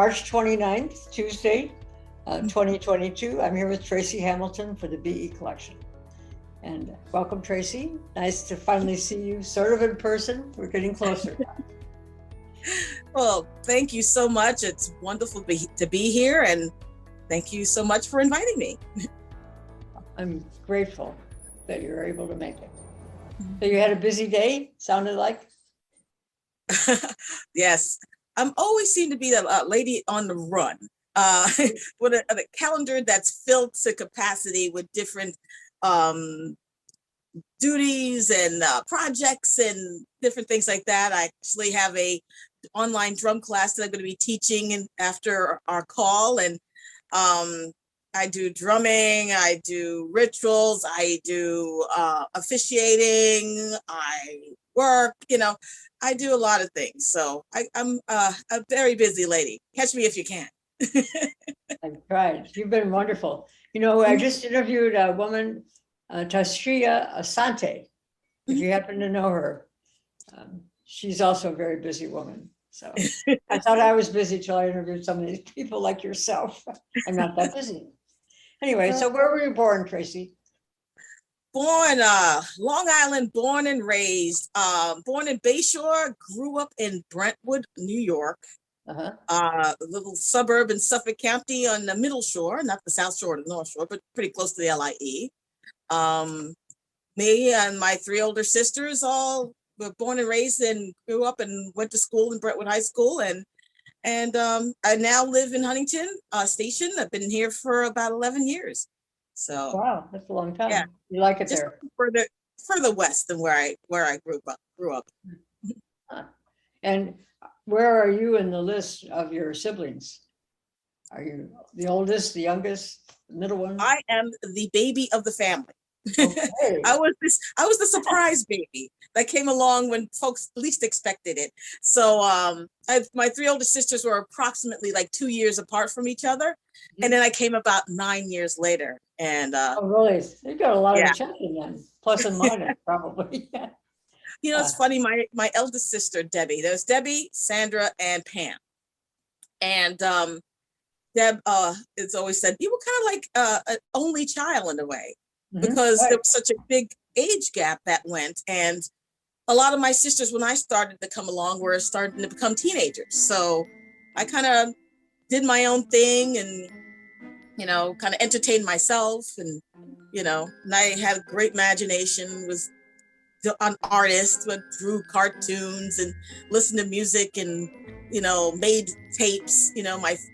March 29th, Tuesday, 2022. I'm here with Tracy Hamilton for the BE Collection. And welcome, Tracy. Nice to finally see you sort of in person. We're getting closer. Well, thank you so much. It's wonderful to be here, and thank you so much for inviting me. I'm grateful that you're able to make it. So you had a busy day, sounded like? Yes, I'm always seem to be the lady on the run with a calendar that's filled to capacity with different duties and projects and different things like that. I actually have a online drum class that I'm going to be teaching after our call, and I do drumming, I do rituals, I do officiating, I work, I do a lot of things. So I'm a very busy lady. Catch me if you can. I've tried. You've been wonderful. I just interviewed a woman, Tasria Asante, if you happen to know her. She's also a very busy woman. So I thought I was busy till I interviewed some of these people like yourself. I'm not that busy. Anyway, so where were you born, Tracy? Born Long Island, born and raised. Born in Bayshore, grew up in Brentwood, New York. A little suburb in Suffolk County on the Middle Shore, not the South Shore or the North Shore, but pretty close to the LIE. Me and my three older sisters all were born and raised and grew up and went to school in Brentwood High School, and I now live in Huntington Station. I've been here for about 11 years. So wow, that's a long time. Yeah, you like it just there? Further west than where I grew up. And where are you in the list of your siblings? Are you the oldest, the youngest, the middle one? I am the baby of the family. Okay. I was the surprise baby that came along when folks least expected it. So my three older sisters were approximately like 2 years apart from each other. And then I came about 9 years later. And oh, really? You got a lot of children then, plus and minus, probably. It's funny. My eldest sister, Debbie. There's Debbie, Sandra, and Pam. And Deb has always said you were kind of like an only child in a way, because there was such a big age gap that went, and a lot of my sisters, when I started to come along, were starting to become teenagers. So I kind of did my own thing and kind of entertained myself, and and I had a great imagination, was an artist, drew cartoons and listened to music, and made tapes.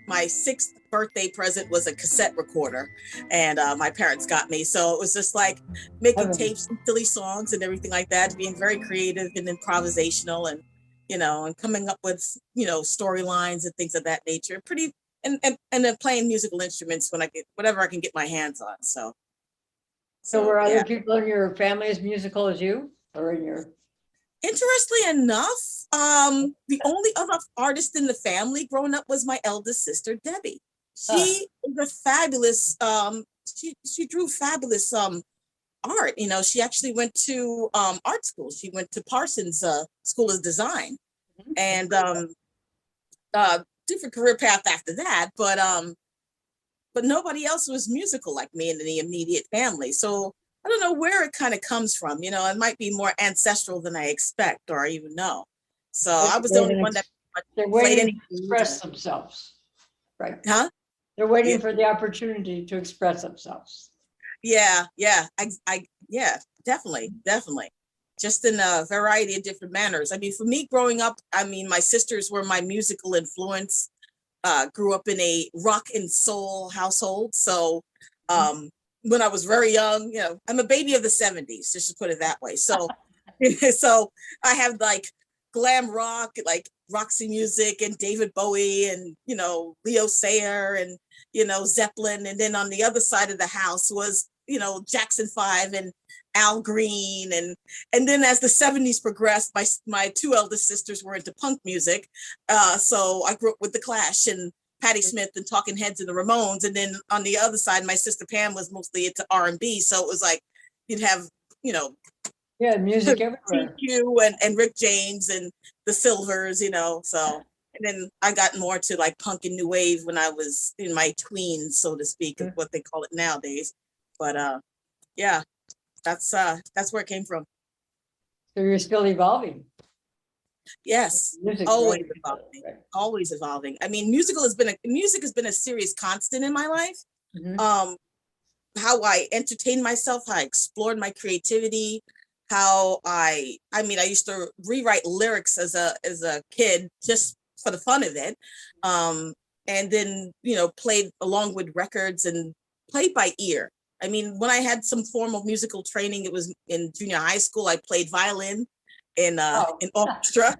My sixth birthday present was a cassette recorder, and my parents got me. So it was just like making tapes and silly songs and everything like that, being very creative and improvisational, and and coming up with storylines and things of that nature. Pretty and then playing musical instruments when I get whatever I can get my hands on. So were other people in your family as musical as you, or in your? Interestingly enough, the only other artist in the family growing up was my eldest sister, Debbie. She is a fabulous, she drew fabulous art. She actually went to art school. She went to Parsons School of Design, and different career path after that. But nobody else was musical like me in the immediate family. So I don't know where it kind of comes from. It might be more ancestral than I expect or even know. So I was the only one that they're waiting to express themselves. Right. Huh? They're waiting for the opportunity to express themselves. Yeah. Definitely. Just in a variety of different manners. I mean, for me growing up, my sisters were my musical influence. Grew up in a rock and soul household. So when I was very young, I'm a baby of the 70s, just to put it that way. So, so I have like glam rock, like Roxy Music and David Bowie and, Leo Sayer and, Zeppelin. And then on the other side of the house was, Jackson 5 and Al Green. And then as the 70s progressed, my two eldest sisters were into punk music. So I grew up with The Clash and Patti Smith and Talking Heads and the Ramones. And then on the other side, my sister Pam was mostly into R&B. So it was like, you'd have, music everywhere. TQ and Rick James and the Silvers, so And then I got more to like punk and new wave when I was in my tweens, so to speak, is what they call it nowadays. But yeah, that's where it came from. So you're still evolving. Yes, Music, always right? evolving, Right. always evolving. I mean, music has been a serious constant in my life. Mhm. How I entertained myself, how I explored my creativity, I used to rewrite lyrics as a kid just for the fun of it. And then, played along with records and played by ear. I mean, when I had some form of musical training, it was in junior high school. I played violin in Oh, orchestra.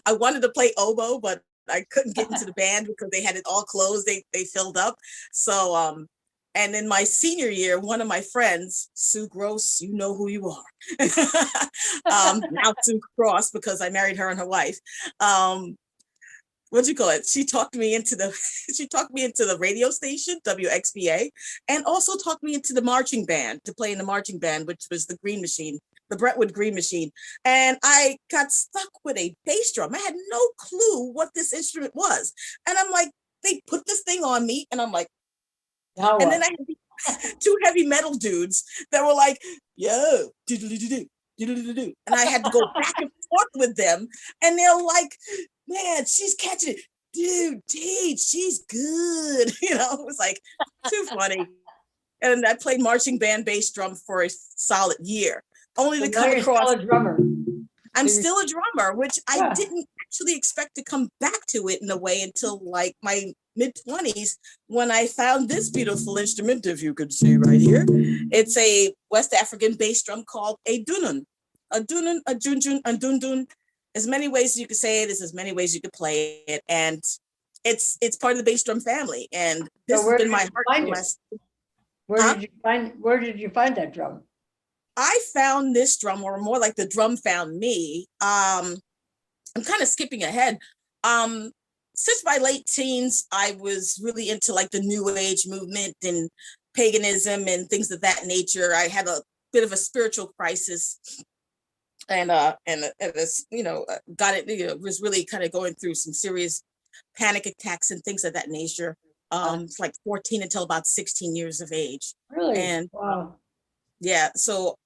I wanted to play oboe, but I couldn't get into the band because they had it all closed. They filled up. So and in my senior year, one of my friends, Sue Gross, you know who you are. Now Sue Cross, because I married her and her wife. What'd you call it? She talked me into the radio station, WXBA, and also talked me into the marching band, to play in the marching band, which was the Green Machine, the Brentwood Green Machine. And I got stuck with a bass drum. I had no clue what this instrument was. And I'm like, they put this thing on me, and I'm like, now and what? then I had two heavy metal dudes that were like, yo, do-do-do-do-do, do-do-do-do-do. And I had to go back and forth with them. And they're like, man, she's catching it. Dude, teach, she's good. It was like too funny. And I played marching band bass drum for a solid year, only So to now come you're across. still a drummer. I'm So you're- still a drummer, which I Yeah. didn't actually expect to come back to it in a way until like my mid-20s, when I found this beautiful instrument, if you could see right here. It's a West African bass drum called a dunun. A dunun, a junjun, a dundun. As many ways as you could say it, is as many ways you could play it. And it's part of the bass drum family. And this So has where been did my you heart find for the it? last. Where did you find that drum? I found this drum, or more like the drum found me. I'm kind of skipping ahead. Since my late teens, I was really into like the new age movement and paganism and things of that nature. I had a bit of a spiritual crisis, and this, got it, was really kind of going through some serious panic attacks and things of that nature. Like 14 until about 16 years of age. Really? And Wow. yeah, so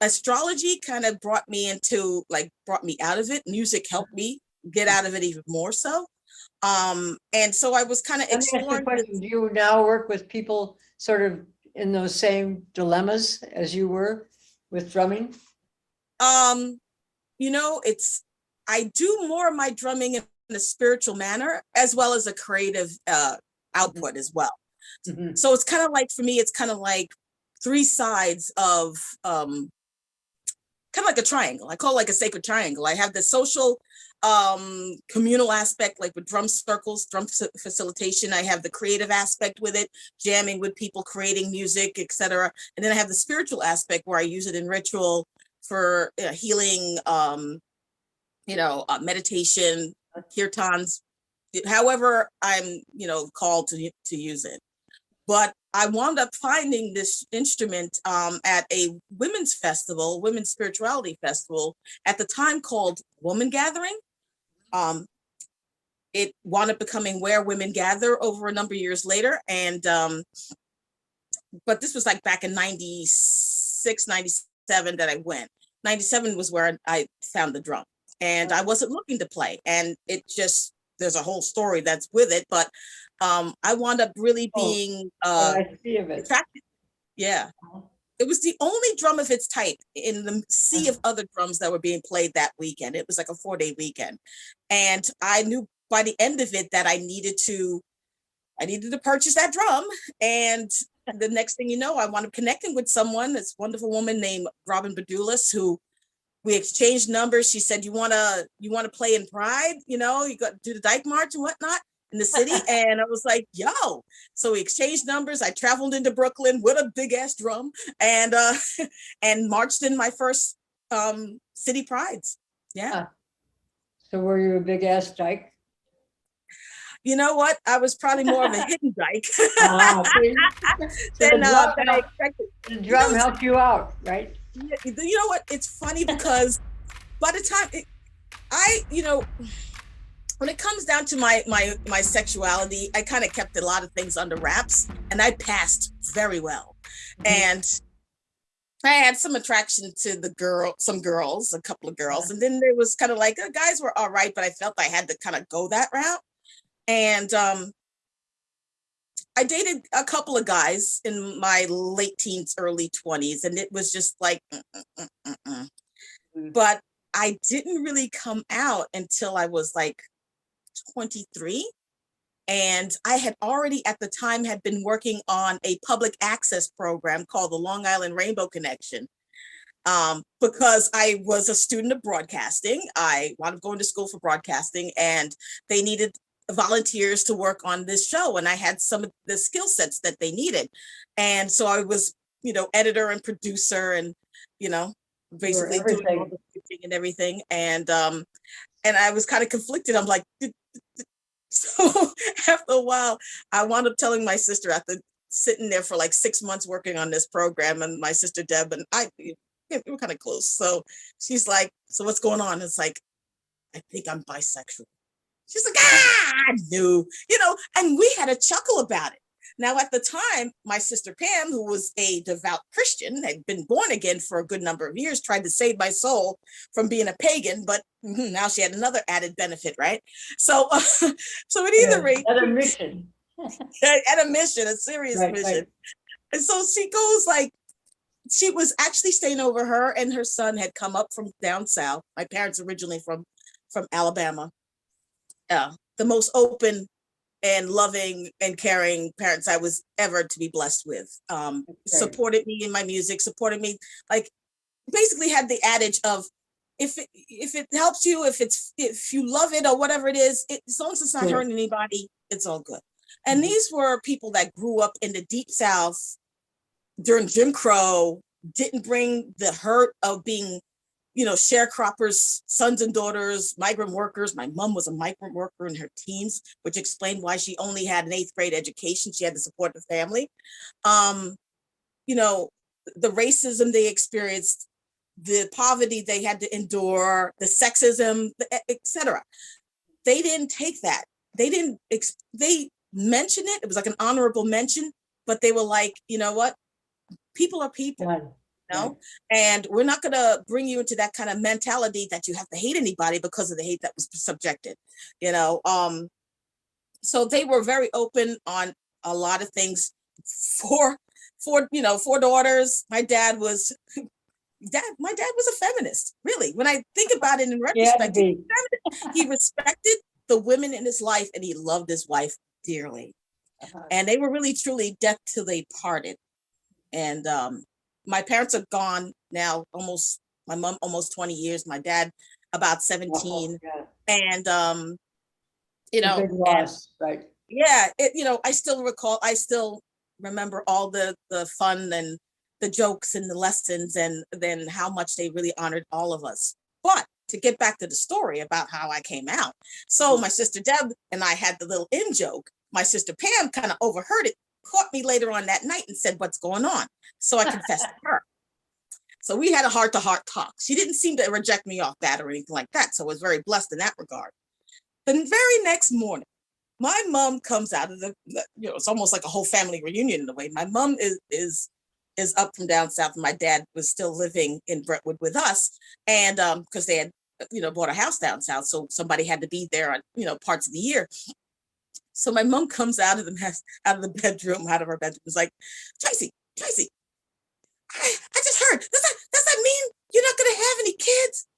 astrology kind of brought me out of it. Music helped me get out of it even more so. And so I was kind of Let me ask you a exploring this. question. Do you now work with people sort of in those same dilemmas as you were with drumming? I do more of my drumming in a spiritual manner as well as a creative output as well. Mhm. So it's kind of like, for me, it's kind of like three sides of kind of like a triangle. I call it like a sacred triangle. I have the social communal aspect, like with drum circles, drum facilitation. I have the creative aspect with it, jamming with people, creating music, etc. And then I have the spiritual aspect where I use it in ritual for healing, meditation, kirtans, however I'm, called to use it. But I wound up finding this instrument at a women's festival, women's spirituality festival, at the time called Woman Gathering. It wound up becoming Where Women Gather over a number of years later. And but this was like back in 96, 97 that I went. 97 was where I found the drum. And I wasn't looking to play. And it just, there's a whole story that's with it. But I wound up really being I see of it. attracted. Yeah. It was the only drum of its type in the sea of other drums that were being played that weekend. It was like a 4-day weekend. And I knew by the end of it that I needed to purchase that drum. And the next thing you know, I wound up connecting with someone, this wonderful woman named Robin Bedulis, who we exchanged numbers. She said, you wanna play in Pride? You got to do the Dyke March and whatnot in the city. And I was like, yo. So we exchanged numbers. I traveled into Brooklyn with a big ass drum and and marched in my first city prides. Yeah. So were you a big ass dyke? You know what? I was probably more of a hidden dyke See? than So I expected. the drum helped you out, right? You know what? It's funny because by the time when it comes down to my sexuality, I kind of kept a lot of things under wraps, and I passed very well. And I had some attraction to some girls, a couple of girls, and then there was kind of like guys were all right, but I felt I had to kind of go that route. And I dated a couple of guys in my late teens, early 20s, and it was just like, but I didn't really come out until I was like 23. And I had already at the time had been working on a public access program called the Long Island Rainbow Connection. Because I was a student of broadcasting. I wound up going to school for broadcasting, and they needed volunteers to work on this show. And I had some of the skill sets that they needed. And so I was, editor and producer and, basically doing all the pitching and everything. And I was kind of conflicted. I'm like, so after a while, I wound up telling my sister after sitting there for like 6 months working on this program, and my sister Deb and I, we were kind of close. So she's like, so what's going on? It's like, I think I'm bisexual. She's like, I knew, and we had a chuckle about it. Now, at the time, my sister Pam, who was a devout Christian, had been born again for a good number of years, tried to save my soul from being a pagan, but now she had another added benefit, right? So, so at either rate, at a mission, at a mission, a serious mission. Right. And so she goes like, she was actually staying over. Her and her son had come up from down south. My parents originally from Alabama. The most open and loving and caring parents I was ever to be blessed with. Supported me in my music, supported me, like basically had the adage of, if it helps you, if you love it or whatever it is, as long as it's not hurting anybody, it's all good. And these were people that grew up in the deep South during Jim Crow, didn't bring the hurt of being, sharecroppers, sons and daughters, migrant workers. My mom was a migrant worker in her teens, which explained why she only had an 8th grade education. She had to support the family. The racism they experienced, the poverty they had to endure, the sexism, etc. They didn't take that. They mentioned it. It was like an honorable mention, but they were like, you know what? People are people. Right. And we're not going to bring you into that kind of mentality that you have to hate anybody because of the hate that was subjected, so they were very open on a lot of things. Four daughters. My dad was a feminist, really. When I think about it in retrospect, he respected the women in his life, and he loved his wife dearly. And they were really, truly death till they parted. And my parents are gone now, my mom almost 20 years, my dad about 17. And big loss, right? Yeah, I still remember all the fun and the jokes and the lessons, and then how much they really honored all of us. But to get back to the story about how I came out, so my sister Deb and I had the little in joke. My sister Pam kind of overheard it, caught me later on that night and said, what's going on? So I confessed to her. So we had a heart-to-heart talk. She didn't seem to reject me off that or anything like that. So I was very blessed in that regard. The very next morning, my mom comes out of it's almost like a whole family reunion in a way. My mom is up from down south, and my dad was still living in Brentwood with us. And because they had, bought a house down south. So somebody had to be there on, parts of the year. So my mom comes out of the bedroom, is like, Tracy, I just heard, does that mean you're not going to have any kids?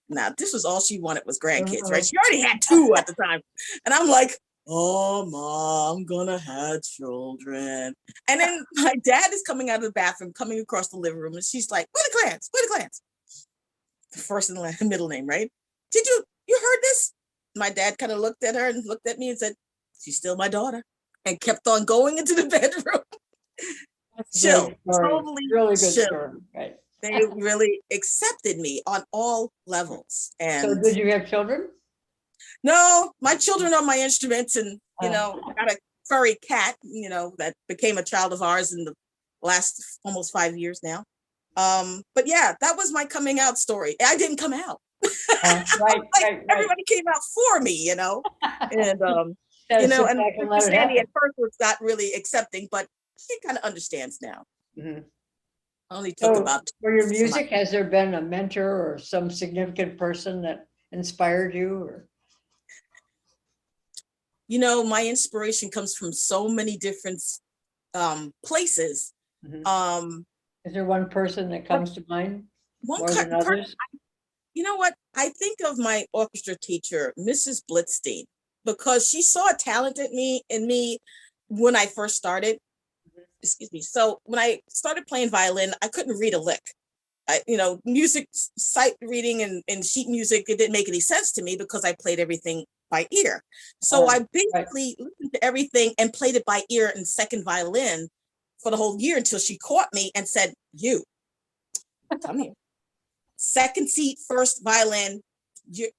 Now, this was all she wanted was grandkids, right? She already had 2 at the time. And I'm like, oh, Mom, I'm going to have children. And then my dad is coming out of the bathroom, coming across the living room, and she's like, where the clans? The first and the middle name, right? Did you heard this? My dad kind of looked at her and looked at me and said, she's still my daughter, and kept on going into the bedroom. Chill, totally really good story, right? They really accepted me on all levels. And so, did you have children? No, my children are my instruments, and I got a furry cat, that became a child of ours in the last almost 5 years now. But yeah, that was my coming out story. I didn't come out. Right, Like right, right. everybody came out for me, you know, and Gotta sit and back and Sister let it Sandy happen. at first was not really accepting, but she kind of understands now. Mhm. Only took So about for your some. music, has there been a mentor or some significant person that inspired you? Or You know, my inspiration comes from so many different places. Mhm. Um, Is there one person that but comes to mind one more than person, others? you know what? I think of my orchestra teacher, Mrs. Blitzstein, because she saw a talent in me when I first started. Excuse me. So when I started playing violin, I couldn't read a lick. Music sight reading and sheet music, it didn't make any sense to me because I played everything by ear. So I Right. basically listened to everything and played it by ear in second violin for the whole year until she caught me and said, "You come here. Second seat, first violin.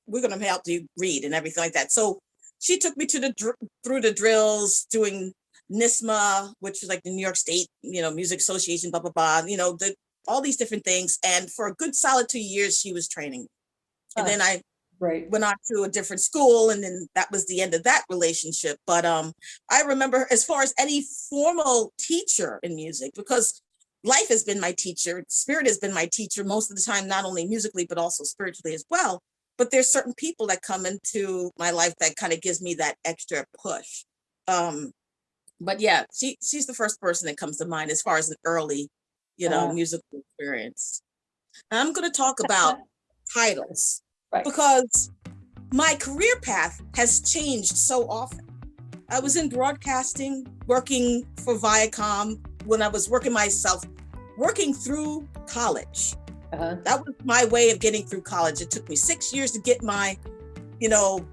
We're going to help you read and everything like that." So she took me to through the drills, doing NISMA, which is like the New York State, Music Association, blah blah blah. All these different things. And for a good solid 2 years, she was training. And then I Great. went on to a different school, and then that was the end of that relationship. But I remember, as far as any formal teacher in music, because life has been my teacher, spirit has been my teacher most of the time, not only musically but also spiritually as well. But there's certain people that come into my life that kind of gives me that extra push. But yeah, she's the first person that comes to mind as far as an early, musical experience. And I'm going to talk about titles Right. because my career path has changed so often. I was in broadcasting, working for Viacom when I was working through college. That was my way of getting through college. It took me 6 years to get my,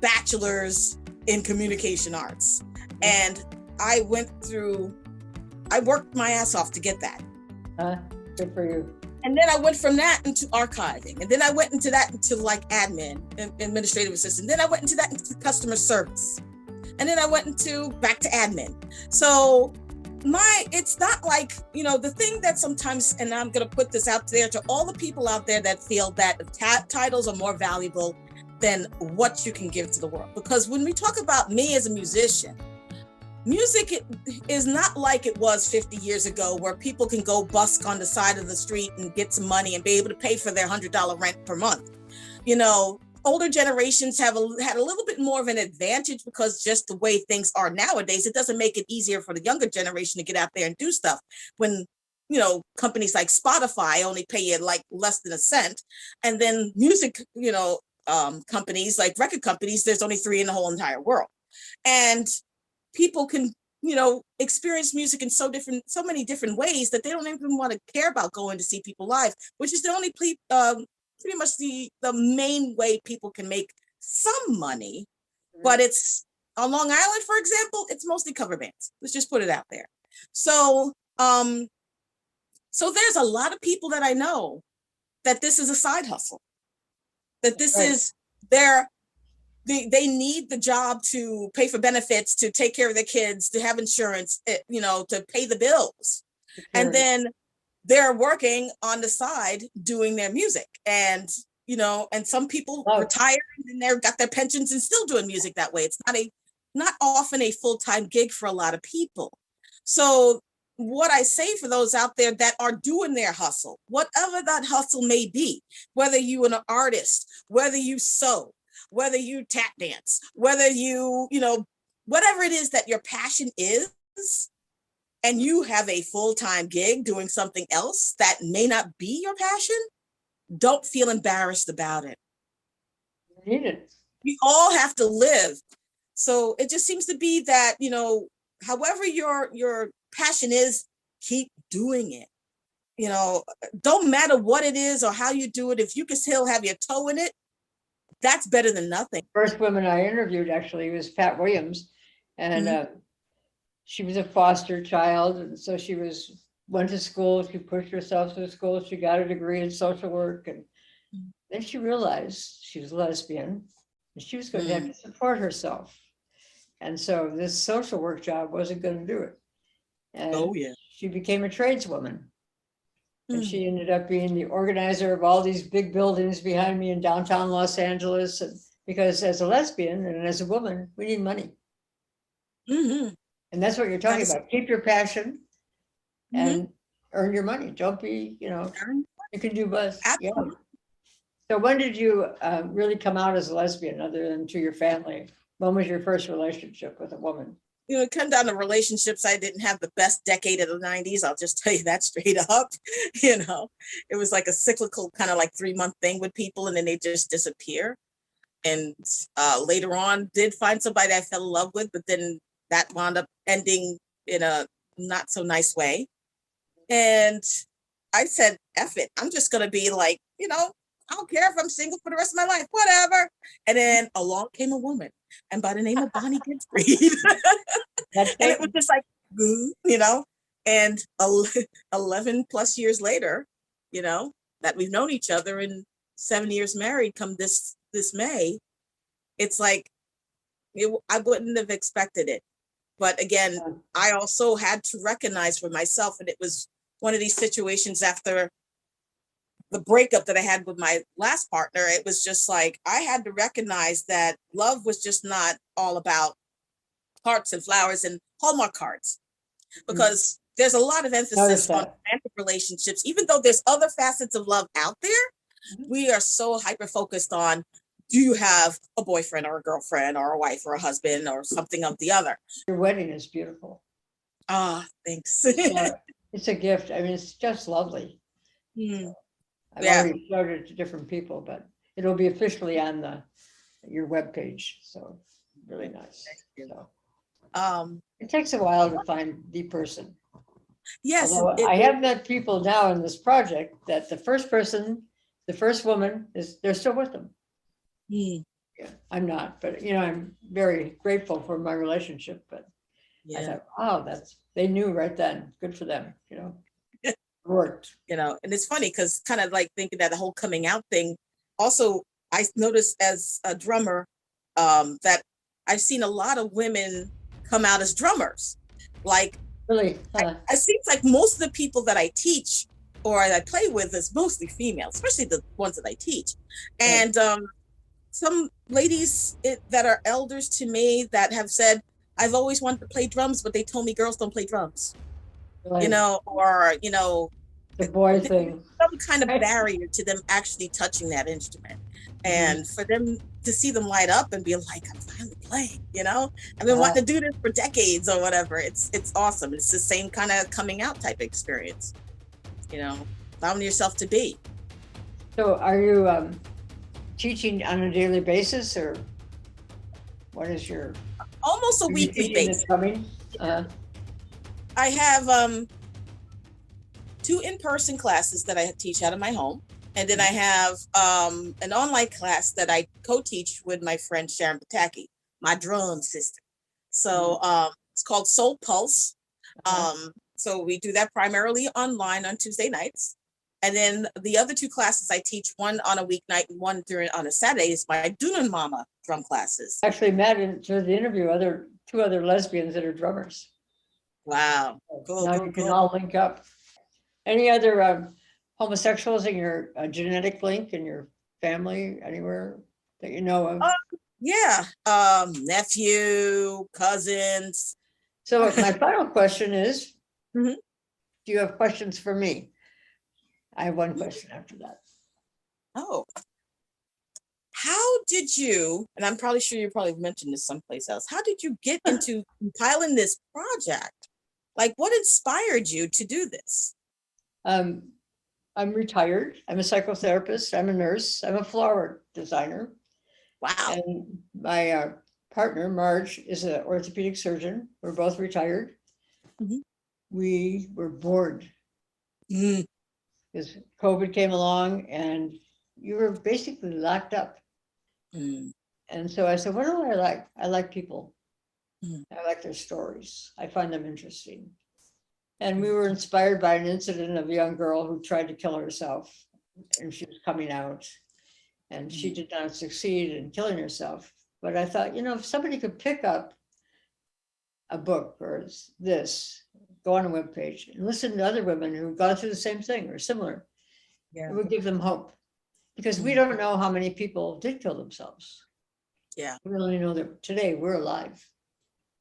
bachelor's in communication arts. And I worked my ass off to get that. Good for you. And then I went from that into archiving. And then I went into that into like admin, administrative assistant. Then I went into that into customer service. And then I went back to admin. So it's not like, the thing that sometimes, and I'm going to put this out there to all the people out there that feel that titles are more valuable than what you can give to the world. Because when we talk about me as a musician, music is not like it was 50 years ago where people can go busk on the side of the street and get some money and be able to pay for their $100 rent per month. Older generations had a little bit more of an advantage because just the way things are nowadays, it doesn't make it easier for the younger generation to get out there and do stuff when, companies like Spotify only pay you like less than a cent. And then music, companies like record companies, there's only 3 in the whole entire world. And people can, experience music in so many different ways that they don't even want to care about going to see people live, which is the only pretty much the main way people can make some money. But it's on Long Island, for example, it's mostly cover bands. Let's just put it out there. So there's a lot of people that I know that this is a side hustle, that this is they need the job to pay for benefits, to take care of their kids, to have insurance, to pay the bills. And then they're working on the side doing their music. And, and some people retire and they've got their pensions and still doing music that way. It's not often a full-time gig for a lot of people. So what I say for those out there that are doing their hustle, whatever that hustle may be, whether you're an artist, whether you sew, whether you tap dance, whether whatever it is that your passion is, and you have a full-time gig doing something else that may not be your passion, don't feel embarrassed about it. You need it. We all have to live. So it just seems to be that, however your passion is, keep doing it. Don't matter what it is or how you do it. If you can still have your toe in it, that's better than nothing. First woman I interviewed actually was Pat Williams, and she was a foster child, and so she went to school. She pushed herself through school. She got a degree in social work, and then she realized she was lesbian, and she was going to have to support herself. And so this social work job wasn't going to do it. And she became a tradeswoman. And she ended up being the organizer of all these big buildings behind me in downtown Los Angeles. And because as a lesbian and as a woman, we need money. Mhm. And that's what you're talking That's- about. Keep your passion Mhm. and earn your money. Don't be, you can do both. Yeah. Absolutely. So when did you really come out as a lesbian other than to your family? When was your first relationship with a woman? It come down to relationships. I didn't have the best decade of the 90s. I'll just tell you that straight up. It was like a cyclical kind of like 3-month thing with people, and then they just disappear. And later on, did find somebody I fell in love with, but then that wound up ending in a not so nice way. And I said, F it. I'm just going to be like, I don't care if I'm single for the rest of my life, whatever. And then along came a woman, and by the name of Bonnie Ginsfried. That's And it was just like, and 11 plus years later, that we've known each other, and 7 years married come this May, it's like, I wouldn't have expected it. But again, I also had to recognize for myself, and it was one of these situations after the breakup that I had with my last partner. It was just like, I had to recognize that love was just not all about hearts and flowers and Hallmark cards, because there's a lot of emphasis on romantic relationships. Even though there's other facets of love out there, we are so hyper focused on, do you have a boyfriend or a girlfriend or a wife or a husband or something of the other? Your wedding is beautiful. Thanks. It's a gift. I mean, it's just lovely. I've already showed it to different people, but it'll be officially on your webpage. So really nice. So, it takes a while to find the person. Yes. Although I have met people now in this project that the first person, the first woman, they're still with them. Yeah, I'm not, but I'm very grateful for my relationship. But I thought, wow, they knew right then. Good for them. It worked. And it's funny because kind of like thinking that the whole coming out thing. Also, I noticed as a drummer that I've seen a lot of women come out as drummers. Like, really, it seems like most of the people that I teach or I play with is mostly female, especially the ones that I teach. And some ladies that are elders to me that have said, I've always wanted to play drums, but they told me girls don't play drums, or, the boy thing. Some kind of barrier to them actually touching that instrument. And for them to see them light up and be like, I'm finally playing, I've been wanting to do this for decades or whatever. It's awesome. It's the same kind of coming out type experience, allowing yourself to be. So are you teaching on a daily basis, or what is your? Almost a weekly basis. I have 2 in-person classes that I teach out of my home. And then I have an online class that I co-teach with my friend Sharon Pataki, my drum sister. So it's called Soul Pulse. So we do that primarily online on Tuesday nights. And then the other 2 classes I teach, one on a weeknight and one on a Saturday, is my Dunan Mama drum classes. Actually met through the interview 2 other lesbians that are drummers. Wow. Cool. Now you can all link up. Any other homosexuals in your genetic link in your family anywhere that you know of? Yeah. Nephew, cousins. So my final question is, do you have questions for me? I have one question after that. Oh. How did you, and I'm probably sure you probably mentioned this someplace else, how did you get into compiling this project? Like, what inspired you to do this? I'm retired. I'm a psychotherapist. I'm a nurse. I'm a flower designer. Wow. And my partner, Marge, is an orthopedic surgeon. We're both retired. We were bored because COVID came along and you were basically locked up. And so I said, what do I like? I like people. I like their stories. I find them interesting. And we were inspired by an incident of a young girl who tried to kill herself, and she was coming out, and she did not succeed in killing herself. But I thought, if somebody could pick up a book or this go on a webpage and listen to other women who've gone through the same thing or similar. Yeah. It would give them hope, because we Mhm. don't know how many people did kill themselves. Yeah. We only know that today we're alive.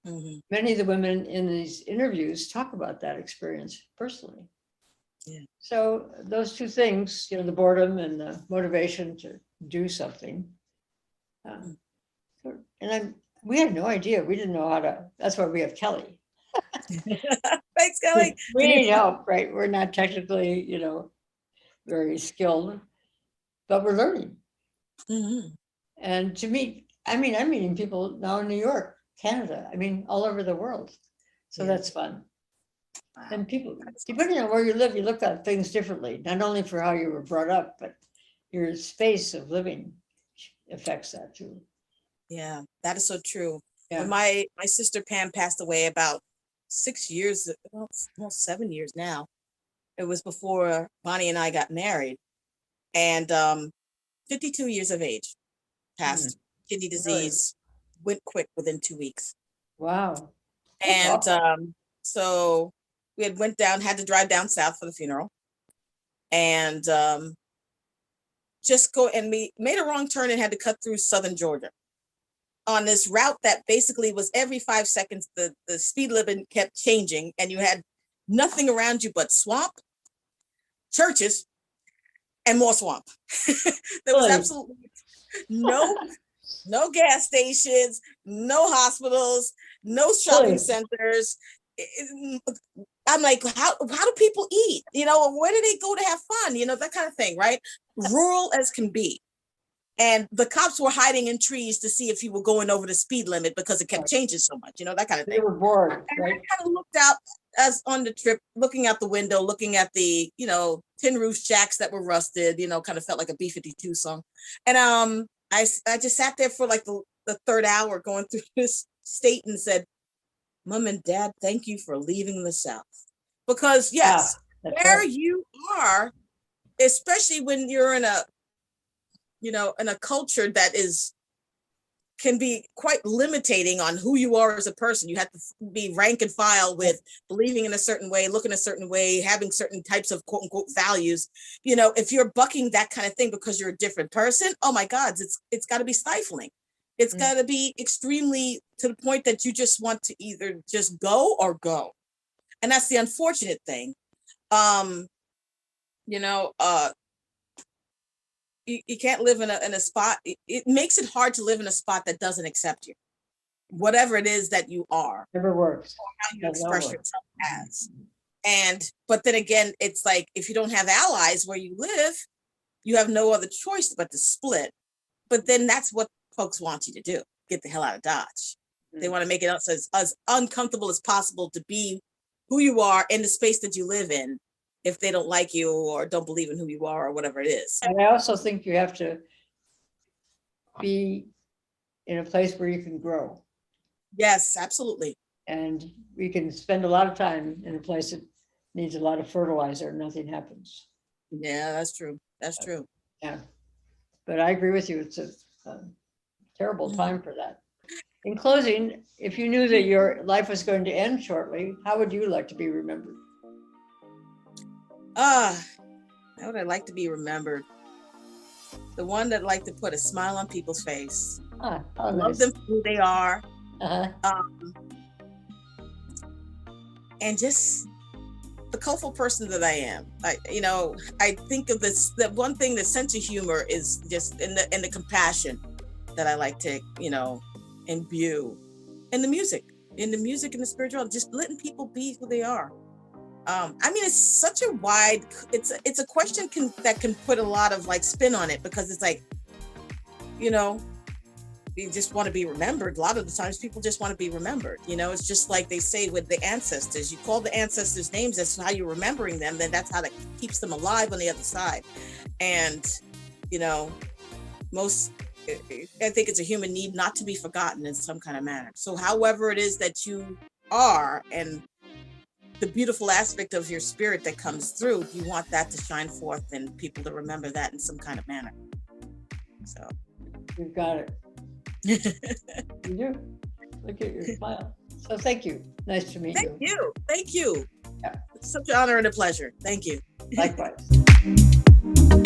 Mhm. Many of the women in these interviews talk about that experience personally. Yeah. So those two things, you know, the boredom and the motivation to do something. Mm. And we had no idea. We didn't know how to. That's why we have Kelly. Thanks, Kelly. We need help, right? We're not technically, you know, very skilled, but we're learning. Mhm. And to meet, I mean, I'm meeting people now in New York, Canada, I mean, all over the world. So Yeah. that's fun. Wow. And people, That's depending on where you live, you look at things differently, not only for how you were brought up, but your space of living affects that too. Yeah, that is so true. Yeah. When my sister Pam passed away about 6 years, well, almost 7 years now. It was before Bonnie and I got married, and 52 years of age, passed. Kidney Really? disease, went quick within 2 weeks. Wow. That's And awful. so we had to drive down south for the funeral, and we made a wrong turn and had to cut through southern Georgia on this route that basically was every 5 seconds the speed limit kept changing, and you had nothing around you but swamp, churches, and more swamp. There was Really? absolutely no gas stations, no hospitals, no shopping Really? centers. I'm like, how do people eat? You know, where do they go to have fun? You know, that kind of thing, right? Rural as can be. And the cops were hiding in trees to see if you were going over the speed limit because it kept changing so much, you know, that kind of They thing. were bored, And right? I kind of looked out as on the trip, looking out the window, looking at the, you know, tin roof shacks that were rusted, you know, kind of felt like a B-52 song. And I just sat there for like the third hour going through this state and said, Mom and Dad, thank you for leaving the South. Because yes, That's where right. you are, especially when you're in a, you know, in a culture that can be quite limiting on who you are as a person. You have to be rank and file with believing in a certain way, looking a certain way, having certain types of quote unquote values. You know, if you're bucking that kind of thing because you're a different person, oh my God, it's got to be stifling. It's got to be extremely to the point that you just want to either just go or go. And that's the unfortunate thing. You know, you can't live in a spot. It makes it hard to live in a spot that doesn't accept you, whatever it is that you are, Never works. how you Does not express work. yourself as. But then again, it's like if you don't have allies where you live, you have no other choice but to split. But then that's what folks want you to do: get the hell out of Dodge. They want to make it as uncomfortable as possible to be who you are in the space that you live in, if they don't like you or don't believe in who you are or whatever it is. And I also think you have to be in a place where you can grow. Yes, absolutely. And we can spend a lot of time in a place that needs a lot of fertilizer and nothing happens. Yeah, that's true. That's true. Yeah. But I agree with you. It's a terrible time for that. In closing, if you knew that your life was going to end shortly, how would you like to be remembered? How would I like to be remembered? The one that like to put a smile on people's face. Love Nice. them for who they are. Uh-huh. And just the colorful person that I am. I think of this, that one thing, the sense of humor is just in the compassion that I like to, imbue in the music and the spiritual, just letting people be who they are. It's such a wide, it's a question that can put a lot of like spin on it, because it's like, you just want to be remembered. A lot of the times people just want to be remembered. It's just like they say with the ancestors, you call the ancestors names, that's how you're remembering them, then that's how that keeps them alive on the other side. And, I think it's a human need not to be forgotten in some kind of manner. So however it is that you are, and the beautiful aspect of your spirit that comes through, you want that to shine forth and people to remember that in some kind of manner. So you've got it. You do. Look at your smile. So thank you. Nice to meet Thank you. you. Thank you. Yeah. It's such an honor and a pleasure. Thank you. Likewise.